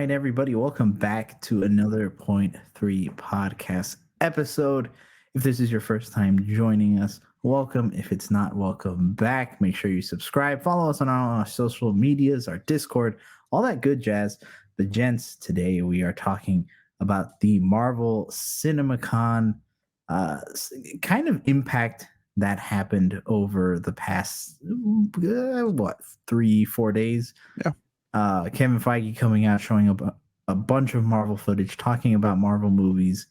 right, everybody, welcome back to another Point Three podcast episode. If this is your first time joining us, welcome. If it's not, welcome back. Make sure you subscribe, follow us on all our social medias, our Discord, all that good jazz. But, gents, today we are talking about the Marvel Cinemacon kind of impact that happened over the past, 3-4 days. Yeah. Kevin Feige coming out showing a bunch of Marvel footage, talking about Marvel movies,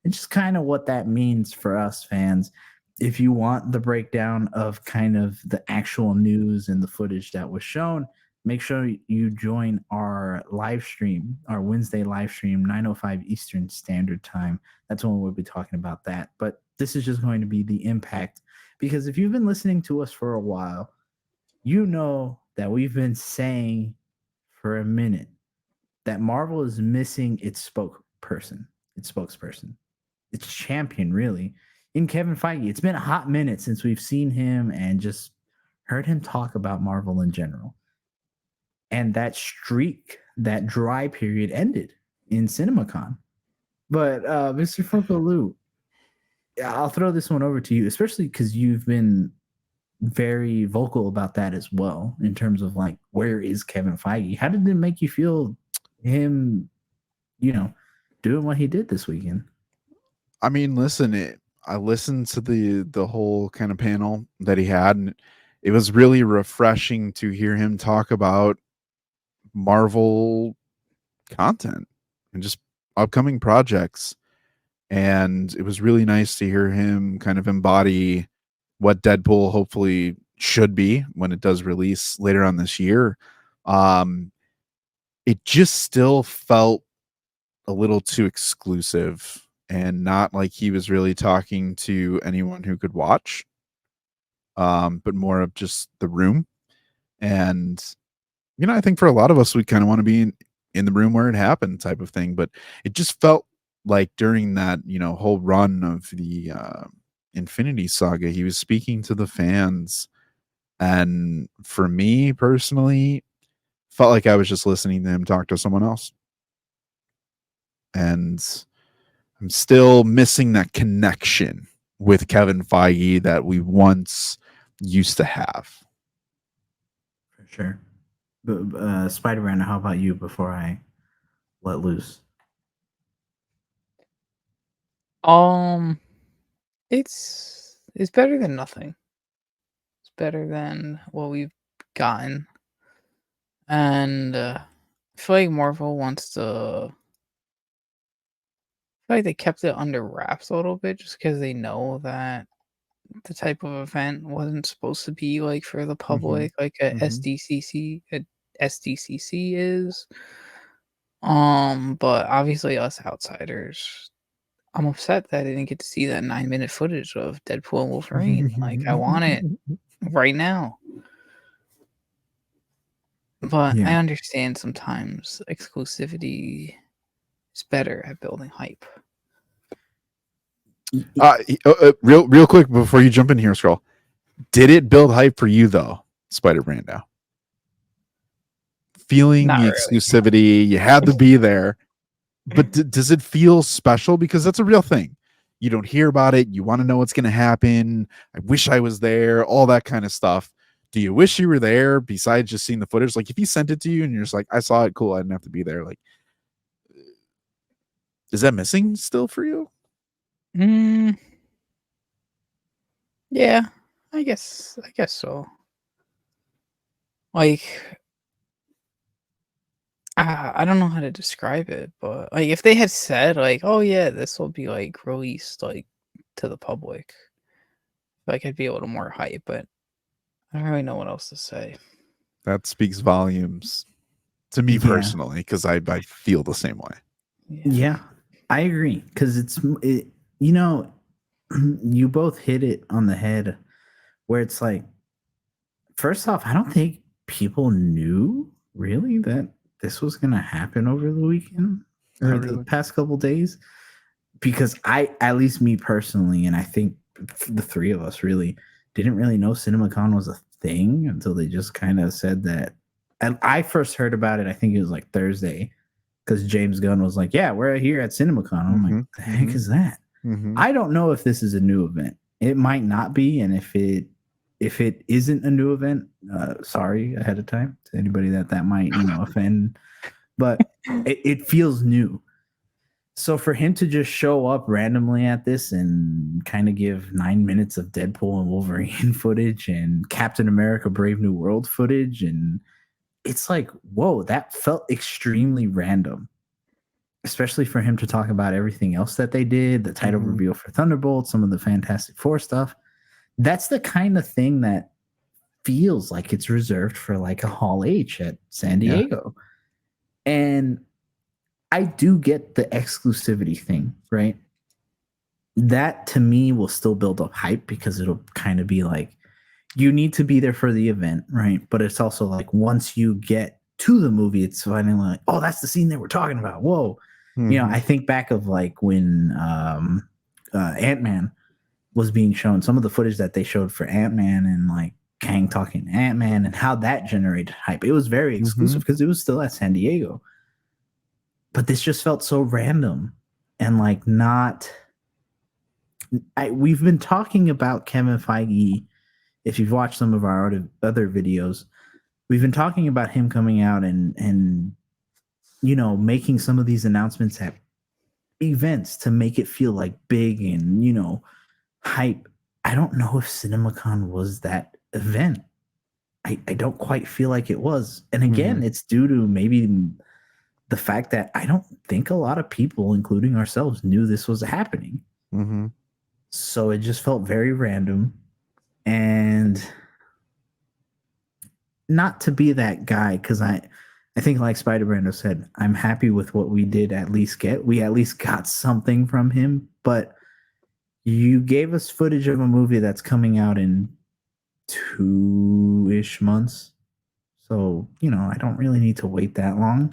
and just kind of what that means for us fans. If you want the breakdown of kind of the actual news and the footage that was shown, make sure you join our live stream, our Wednesday live stream, 9:05 Eastern Standard Time. That's when we'll be talking about that. But this is just going to be the impact, because if you've been listening to us for a while, you know that we've been saying for a minute that Marvel is missing its spokesperson, its champion, really, in Kevin Feige. It's been a hot minute since we've seen him and just heard him talk about Marvel in general. And that streak, that dry period ended in CinemaCon. But Mr. Funko I'll throw this one over to you, especially because you've been very vocal about that as well, in terms of like, where is Kevin Feige? How did it make you feel, him, doing what he did this weekend? I mean, listen, I listened to the whole kind of panel that he had, and it was really refreshing to hear him talk about Marvel content and just upcoming projects. And it was really nice to hear him kind of embody what Deadpool hopefully should be when it does release later on this year. It just still felt a little too exclusive and not like he was really talking to anyone who could watch, but more of just the room. And, I think for a lot of us, we kind of want to be in the room where it happened type of thing. But it just felt like during that, whole run of the Infinity Saga, he was speaking to the fans. And for me personally, felt like I was just listening to him talk to someone else. And I'm still missing that connection with Kevin Feige that we once used to have. For sure. But Spider-Man, how about you before I let loose? It's better than nothing. It's better than what we've gotten. And I feel like Marvel wants to, I feel like they kept it under wraps a little bit just because they know that the type of event wasn't supposed to be like for the public, like a SDCC is. But obviously us outsiders, I'm upset that I didn't get to see that 9-minute footage of Deadpool and Wolverine. Like, I want it right now. But I understand sometimes exclusivity is better at building hype. Real quick before you jump in here, Scroll. Did it build hype for you though, Spider-Man? Now, feeling Not the really. exclusivity, you had to be there. But does it feel special? Because that's a real thing. You don't hear about it. You want to know what's going to happen. I wish I was there. All that kind of stuff. Do you wish you were there besides just seeing the footage? Like if he sent it to you and you're just like, I saw it, cool, I didn't have to be there. Like, is that missing still for you? Yeah, I guess so. Like, I don't know how to describe it, but like if they had said like, oh yeah, this will be like released like to the public, like I'd be a little more hype, but I don't really know what else to say. That speaks volumes to me personally, because I feel the same way. Yeah, I agree, because you both hit it on the head, where it's like, first off, I don't think people knew really that this was going to happen over the weekend or the past couple days, because at least me personally, and I think the three of us really didn't really know CinemaCon was a thing until they just kind of said that. And I first heard about it, I think it was like Thursday, because James Gunn was like, "Yeah, we're here at CinemaCon." I'm like, "What the heck is that?" I don't know if this is a new event. It might not be, and if it isn't a new event, sorry ahead of time to anybody that might offend, but it feels new. So for him to just show up randomly at this and kind of give 9 minutes of Deadpool and Wolverine footage and Captain America Brave New World footage, and it's like, whoa, that felt extremely random. Especially for him to talk about everything else that they did, the title reveal for Thunderbolt, some of the Fantastic Four stuff. That's the kind of thing that feels like it's reserved for like a Hall H at San Diego. And I do get the exclusivity thing, right? That to me will still build up hype because it'll kind of be like, you need to be there for the event, right? But it's also like once you get to the movie, it's finally like, oh, that's the scene that we're talking about. Whoa. I think back of like when Ant-Man was being shown, some of the footage that they showed for Ant-Man and like Kang talking to Ant-Man and how that generated hype. It was very exclusive because it was still at San Diego. But this just felt so random and like not. We've been talking about Kevin Feige. If you've watched some of our other videos, we've been talking about him coming out and making some of these announcements at events to make it feel like big and hype. I don't know if CinemaCon was that event. I don't quite feel like it was. And again, it's due to maybe the fact that I don't think a lot of people, including ourselves, knew this was happening. So it just felt very random. And not to be that guy, because I think like Spider-Brando said, I'm happy with what we did at least get. We at least got something from him, but you gave us footage of a movie that's coming out in 2-ish months. So, I don't really need to wait that long.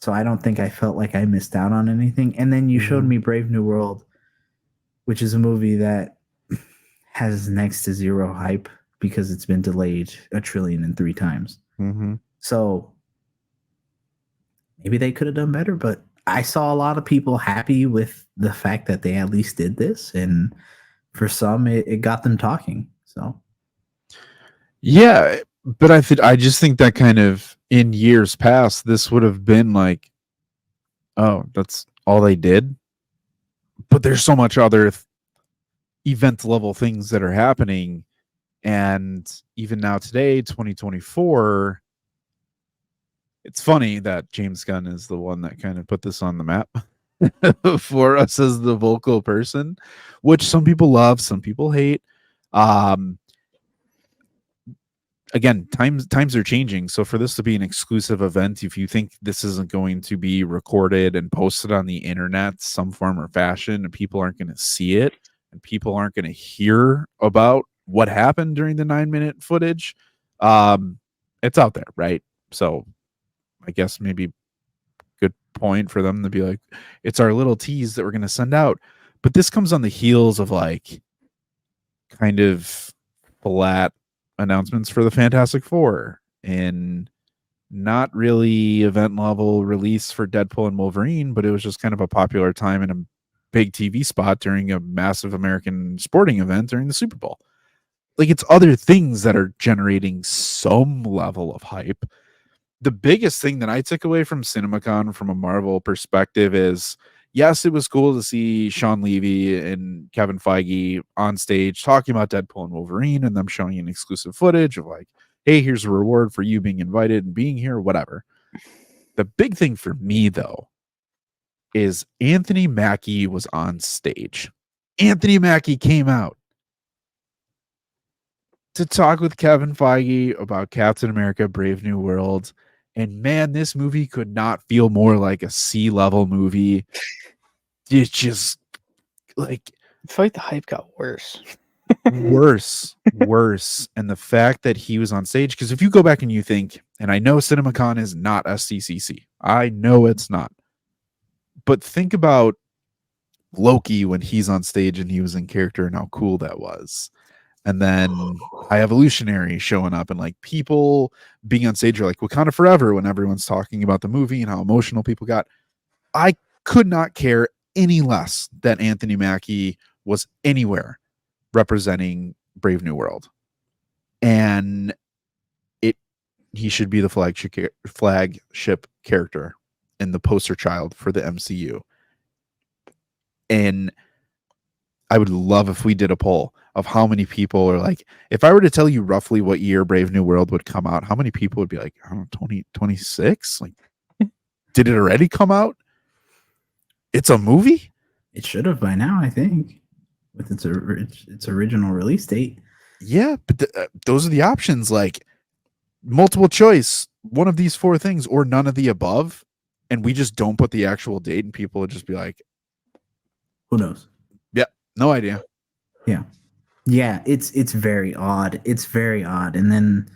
So I don't think I felt like I missed out on anything. And then you showed me Brave New World, which is a movie that has next to zero hype because it's been delayed 1,003 times. So maybe they could have done better, but I saw a lot of people happy with the fact that they at least did this. And for some, it got them talking. So, yeah, but I just think that kind of in years past, this would have been like, oh, that's all they did. But there's so much other event level things that are happening. And even now today, 2024, it's funny that James Gunn is the one that kind of put this on the map for us as the vocal person, which some people love, some people hate. Again, times are changing. So for this to be an exclusive event, if you think this isn't going to be recorded and posted on the internet, some form or fashion, and people aren't going to see it, and people aren't going to hear about what happened during the 9-minute footage, it's out there, right? So I guess maybe good point for them to be like, it's our little tease that we're going to send out. But this comes on the heels of like kind of flat announcements for the Fantastic Four and not really event level release for Deadpool and Wolverine, but it was just kind of a popular time in a big TV spot during a massive American sporting event during the Super Bowl. Like, it's other things that are generating some level of hype. The biggest thing that I took away from CinemaCon from a Marvel perspective is, yes, it was cool to see Sean Levy and Kevin Feige on stage talking about Deadpool and Wolverine and them showing an exclusive footage of like, hey, here's a reward for you being invited and being here, whatever. The big thing for me, though, is Anthony Mackie was on stage. Anthony Mackie came out to talk with Kevin Feige about Captain America Brave New World. And man, this movie could not feel more like a C-level movie. It's just like, I feel like the hype got worse. worse. And the fact that he was on stage, because if you go back and you think, and I know CinemaCon is not SDCC, I know it's not, but think about Loki when he's on stage and he was in character and how cool that was. and then High Evolutionary showing up, and like people being on stage are like Wakanda Forever when everyone's talking about the movie and how emotional people got. I could not care any less that Anthony Mackie was anywhere representing Brave New World, and he should be the flagship character and the poster child for the MCU. And I would love if we did a poll of how many people are like, if I were to tell you roughly what year Brave New World would come out, how many people would be like, I don't know, 2026? Like, did it already come out? It's a movie? It should have by now, I think, with its original release date. Yeah, but those are the options. Like, multiple choice, one of these four things or none of the above, and we just don't put the actual date, and people would just be like, who knows? Yeah, no idea. Yeah, it's very odd. It's very odd. And then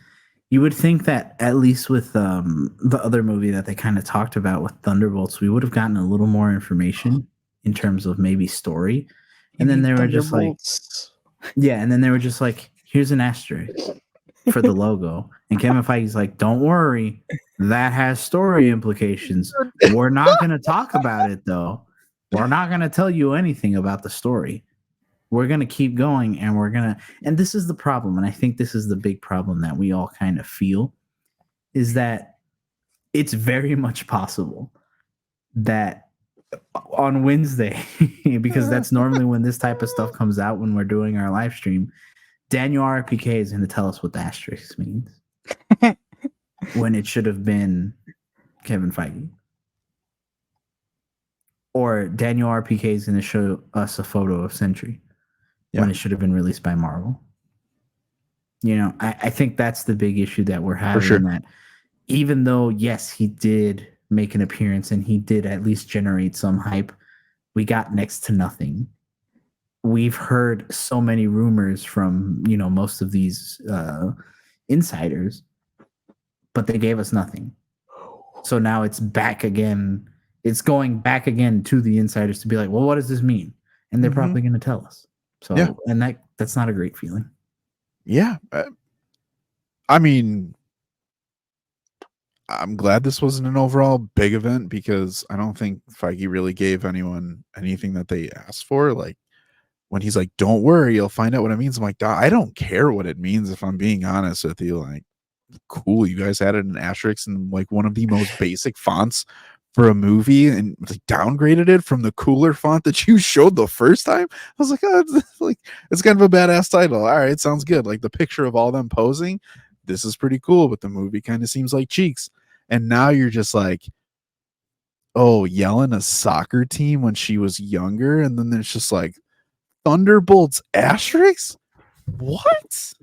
you would think that at least with the other movie that they kind of talked about with Thunderbolts, we would have gotten a little more information in terms of maybe story. And then they were just like, yeah, and then they were just like, here's an asterisk for the logo. And Kevin Feige's like, don't worry, that has story implications. We're not going to talk about it, though. We're not going to tell you anything about the story. We're going to keep going, and and this is the problem. And I think this is the big problem that we all kind of feel, is that it's very much possible that on Wednesday, because that's normally when this type of stuff comes out when we're doing our live stream, Daniel RPK is going to tell us what the asterisk means when it should have been Kevin Feige. Or Daniel RPK is going to show us a photo of Sentry when it should have been released by Marvel. You know, I think that's the big issue that we're having. For sure. That even though, yes, he did make an appearance and he did at least generate some hype, we got next to nothing. We've heard so many rumors from, you know, most of these insiders, but they gave us nothing. So now it's back again. It's going back again to the insiders to be like, well, what does this mean? And they're probably going to tell us. So, and that's not a great feeling. Yeah. I mean, I'm glad this wasn't an overall big event, because I don't think Feige really gave anyone anything that they asked for. Like, when he's like, don't worry, you'll find out what it means. I'm like, I don't care what it means, if I'm being honest with you. Like, cool, you guys added an asterisk in like one of the most basic fonts for a movie and like downgraded it from the cooler font that you showed the first time. I was like, oh, it's kind of a badass title. All right, sounds good. Like the picture of all them posing, this is pretty cool, but the movie kind of seems like cheeks. And now you're just like, oh, yelling a soccer team when she was younger, and then there's just like Thunderbolts asterisks? What?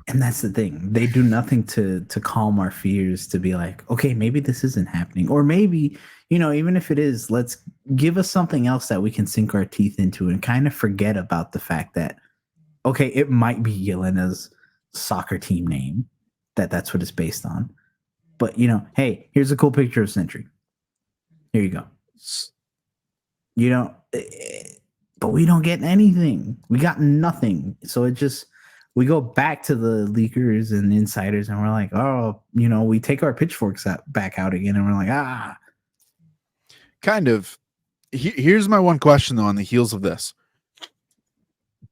And that's the thing. They do nothing to calm our fears, to be like, okay, maybe this isn't happening. Or maybe, you know, even if it is, let's give us something else that we can sink our teeth into and kind of forget about the fact that, okay, it might be Yelena's soccer team name, that's what it's based on. But, you know, hey, here's a cool picture of Sentry. Here you go. You know, but we don't get anything. We got nothing. So it just... we go back to the leakers and insiders, and we're like, oh, you know, we take our pitchforks back out again, and we're like, Kind of. Here's my one question, though, on the heels of this.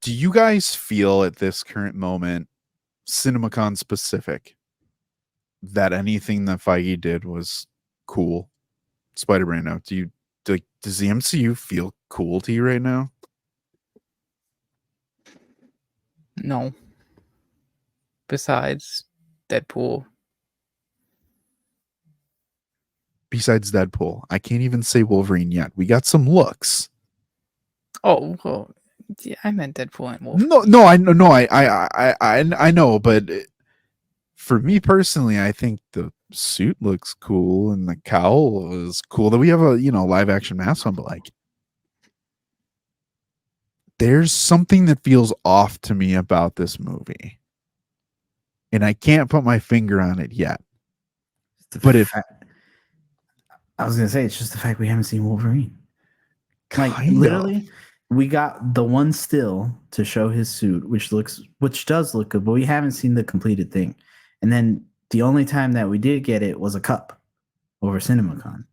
Do you guys feel at this current moment, Cinemacon specific, that anything that Feige did was cool? Spider-Man out. Does the MCU feel cool to you right now? No. Besides Deadpool. Besides Deadpool. I can't even say Wolverine yet. We got some looks. Oh, well, yeah, I meant Deadpool and Wolverine. No, I know, but for me personally, I think the suit looks cool and the cowl is cool. That we have a, you know, live action mask on, but like, there's something that feels off to me about this movie. And I can't put my finger on it yet. But I was going to say, it's just the fact we haven't seen Wolverine. Like, literally, we got the one still to show his suit, which does look good, but we haven't seen the completed thing. And then the only time that we did get it was a cup over CinemaCon.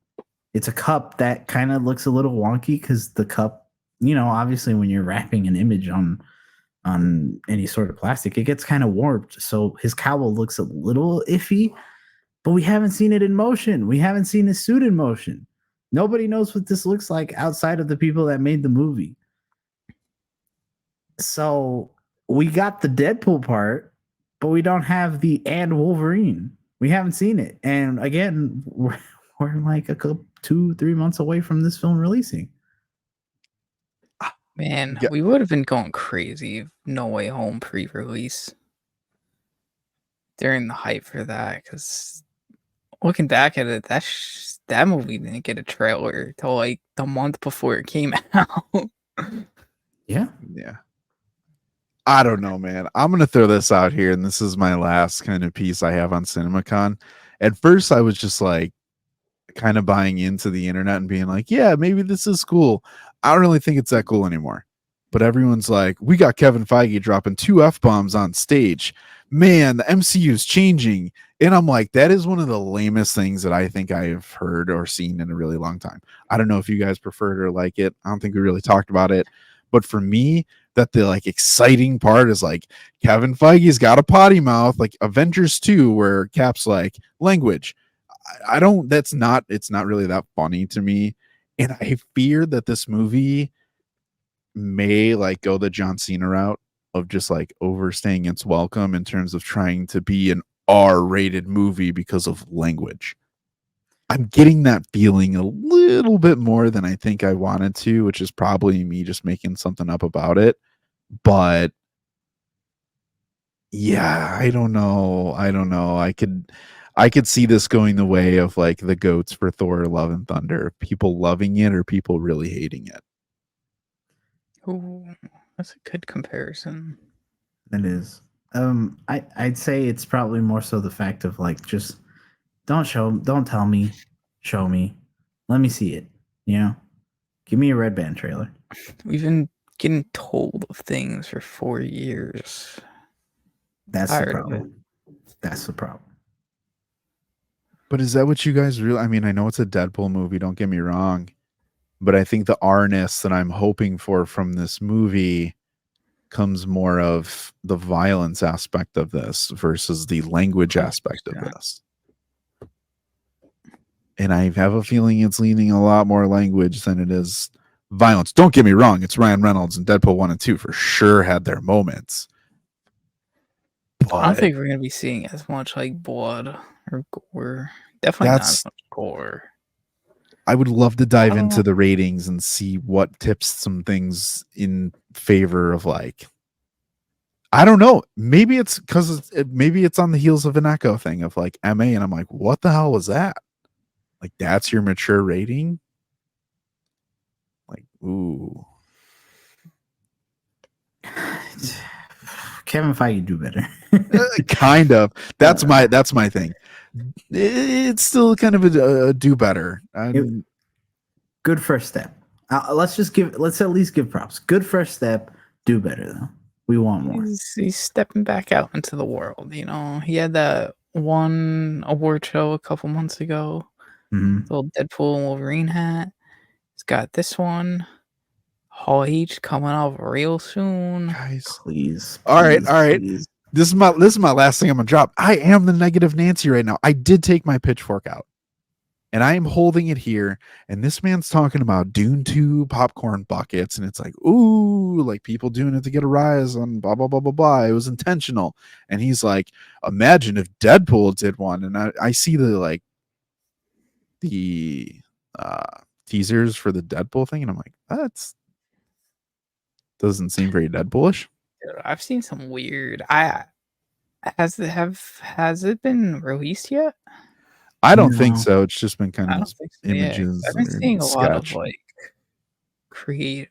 It's a cup that kind of looks a little wonky because the cup, obviously when you're wrapping an image on any sort of plastic, it gets kind of warped. So his cowl looks a little iffy, but we haven't seen it in motion. We haven't seen his suit in motion. Nobody knows what this looks like outside of the people that made the movie. So we got the Deadpool part, but we don't have the and Wolverine. We haven't seen it. And again, we're like a couple, 2-3 months away from this film releasing. Man, we would have been going crazy if No Way Home pre-release during the hype for that. Because looking back at it, that movie didn't get a trailer till like the month before it came out. Yeah. I don't know, man. I'm gonna throw this out here, and this is my last kind of piece I have on CinemaCon. At first, I was just like, kind of buying into the internet and being like, yeah, maybe this is cool. I don't really think it's that cool anymore. But everyone's like, we got Kevin Feige dropping 2 F-bombs on stage. Man, the MCU is changing. And I'm like, that is one of the lamest things that I think I have heard or seen in a really long time. I don't know if you guys prefer it or like it. I don't think we really talked about it. But for me, that the like exciting part is like Kevin Feige's got a potty mouth, like Avengers 2, where Cap's like, language. It's not really that funny to me. And I fear that this movie may like go the John Cena route of just like overstaying its welcome in terms of trying to be an R-rated movie because of language. I'm getting that feeling a little bit more than I think I wanted to, which is probably me just making something up about it. But yeah, I don't know. I could see this going the way of like the goats for Thor Love and Thunder. People loving it or people really hating it. Ooh, that's a good comparison. It is. I'd say it's probably more so the fact of like, just don't tell me, show me, let me see it. Give me a Red Band trailer. We've been getting told of things for 4 years. That's the problem. That's the problem. But is that what you guys really? I mean, I know it's a Deadpool movie. Don't get me wrong, but I think the R-ness that I'm hoping for from this movie comes more of the violence aspect of this versus the language aspect of this. And I have a feeling it's leaning a lot more language than it is violence. Don't get me wrong. It's Ryan Reynolds and Deadpool 1 and 2 for sure had their moments. But I don't think we're going to be seeing as much like blood or gore. Definitely not as much gore. I would love to dive into the ratings and see what tips some things in favor of like, I don't know. Maybe it's because maybe it's on the heels of an Echo thing of like MA, and I'm like, what the hell was that? Like, that's your mature rating? Like, ooh. Kevin Feige do better. Kind of. That's my thing. It's still kind of a do better. Good first step. Let's at least give props. Good first step. Do better though. We want more. He's stepping back out into the world. He had that one award show a couple months ago. Mm-hmm. The little Deadpool and Wolverine hat. He's got this one. Hall H coming out real soon. Guys, please. All right. Please. This is my last thing I'm gonna drop. I am the negative Nancy right now. I did take my pitchfork out, and I am holding it here. And this man's talking about Dune 2 popcorn buckets, and it's like, ooh, like people doing it to get a rise on blah blah blah blah blah. It was intentional. And he's like, imagine if Deadpool did one. And I see the teasers for the Deadpool thing, and I'm like, that's doesn't seem very Deadpoolish. Dude, I've seen some weird. Has it been released yet? I don't think so. It's just been kind of images. I've been seeing a lot of like create,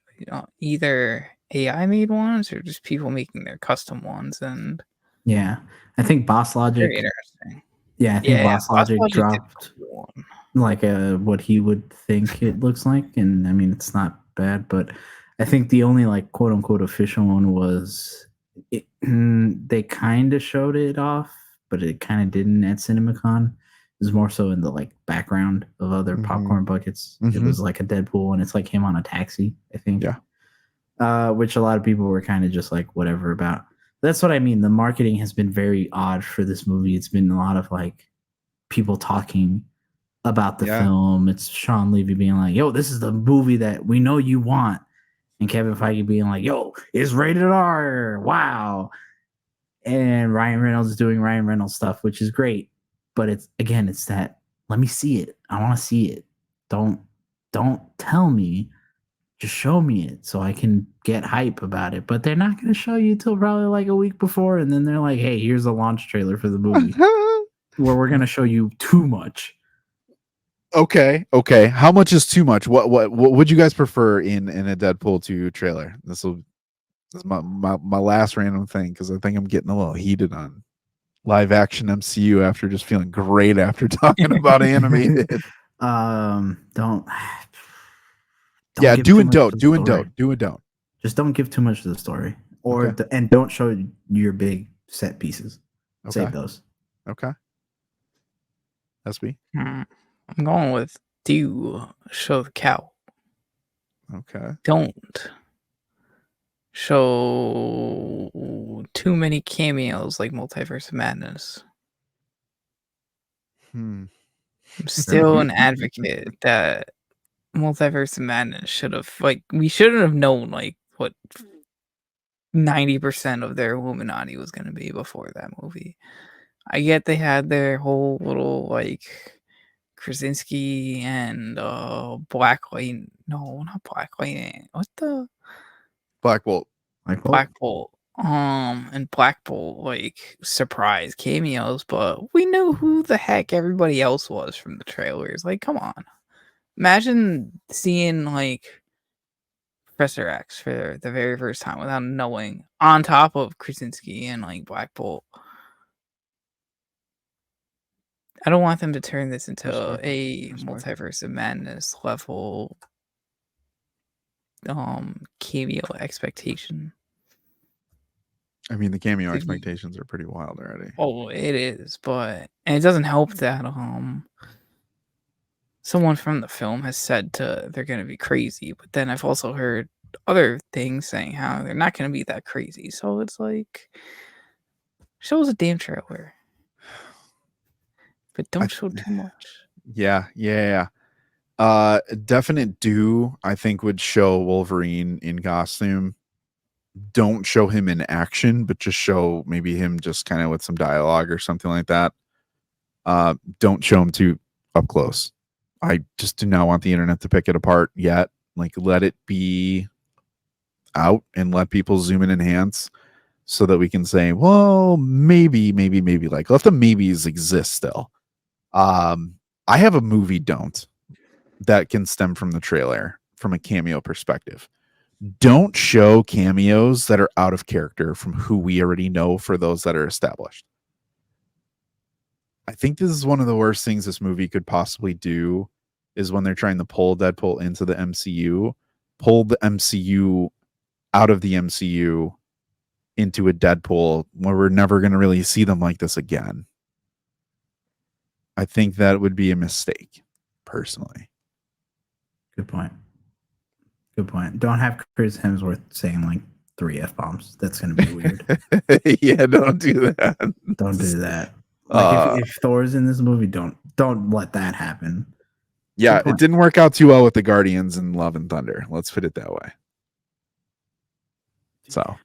either AI made ones or just people making their custom ones. And yeah, I think Boss Logic. Very interesting. Yeah, I think Boss Logic dropped like what he would think it looks like, and I mean it's not bad, but I think the only like quote unquote official one was they kind of showed it off, but it kind of didn't at CinemaCon. It was more so in the like background of other popcorn buckets. It was like a Deadpool, and it's like him on a taxi, I think. Yeah. Which a lot of people were kind of just like whatever about. That's what I mean. The marketing has been very odd for this movie. It's been a lot of like people talking about the film. It's Sean Levy being like, "Yo, this is the movie that we know you want," and Kevin Feige being like, "Yo, it's rated R. Wow!" And Ryan Reynolds is doing Ryan Reynolds stuff, which is great. But it's that let me see it. I want to see it. Don't tell me. Just show me it so I can get hype about it. But they're not going to show you till probably like a week before, and then they're like, "Hey, here's a launch trailer for the movie where we're going to show you too much." Okay. How much is too much? What would you guys prefer in a Deadpool 2 trailer? This is my last random thing because I think I'm getting a little heated on live action MCU after just feeling great after talking about animated. Don't Yeah, give do too and much to don't, the do and story. don't, do and don't. Just don't give too much to the story, or Okay. and don't show your big set pieces. Okay. Save those. Okay. SB. I'm going with do show the cow. Okay. Don't show too many cameos like Multiverse of Madness. I'm still an advocate that Multiverse of Madness should have we shouldn't have known like what 90% of their Illuminati was going to be before that movie. I get they had their whole little like Krasinski and Black Light. No, not Black Light. What the Black Bolt. Black Bolt. And Black Bolt like surprise cameos, but we knew who the heck everybody else was from the trailers. Like, come on. Imagine seeing like Professor X for the very first time without knowing, on top of Krasinski and like Black Bolt. I don't want them to turn this into a Multiverse of Madness level cameo expectation. I mean, the cameo expectations are pretty wild already. Oh, it is, but and it doesn't help that someone from the film has said they're gonna be crazy, but then I've also heard other things saying how they're not gonna be that crazy. So it's like show us a damn trailer. But don't show too much. Yeah. Definite do, I think, would show Wolverine in costume. Don't show him in action, but just show maybe him just kind of with some dialogue or something like that. Don't show him too up close. I just do not want the internet to pick it apart yet. Like, let it be out and let people zoom in and enhance so that we can say, well, maybe. Like, let the maybes exist still. I have a movie don't that can stem from the trailer from a cameo perspective. Don't show cameos that are out of character from who we already know for those that are established. I think this is one of the worst things this movie could possibly do is when they're trying to pull Deadpool into the MCU, pull the MCU out of the MCU into a Deadpool where we're never going to really see them like this again. I think that would be a mistake, personally. Good point. Don't have Chris Hemsworth saying like 3 F-bombs. That's going to be weird. Yeah, don't do that. Don't do that. Like if Thor's in this movie, don't let that happen. Yeah, it didn't work out too well with the Guardians and Love and Thunder. Let's put it that way. So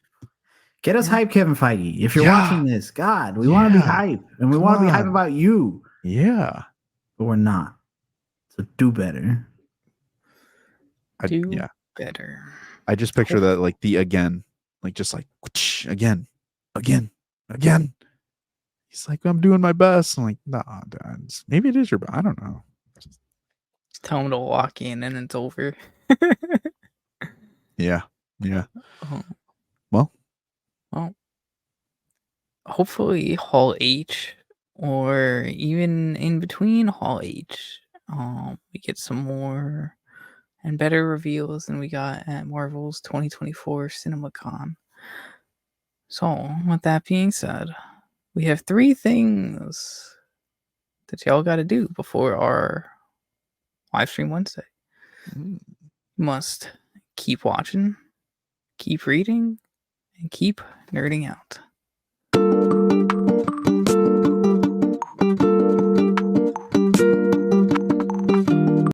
get us hype, Kevin Feige. If you're watching this, God, we want to be hype, and we want to be hype about you. Yeah, but we're not. So do better. Do better. I just picture that like the again, like just like again. He's like, I'm doing my best. I'm like, nah, Dad. Maybe it is your. I don't know. Just tell him to walk in and it's over. Yeah. Well, hopefully Hall H or even in between Hall H, we get some more and better reveals than we got at Marvel's 2024 Cinemacon. So, with that being said, we have 3 things that y'all got to do before our live stream Wednesday. Mm. You must keep watching, keep reading, and keep nerding out.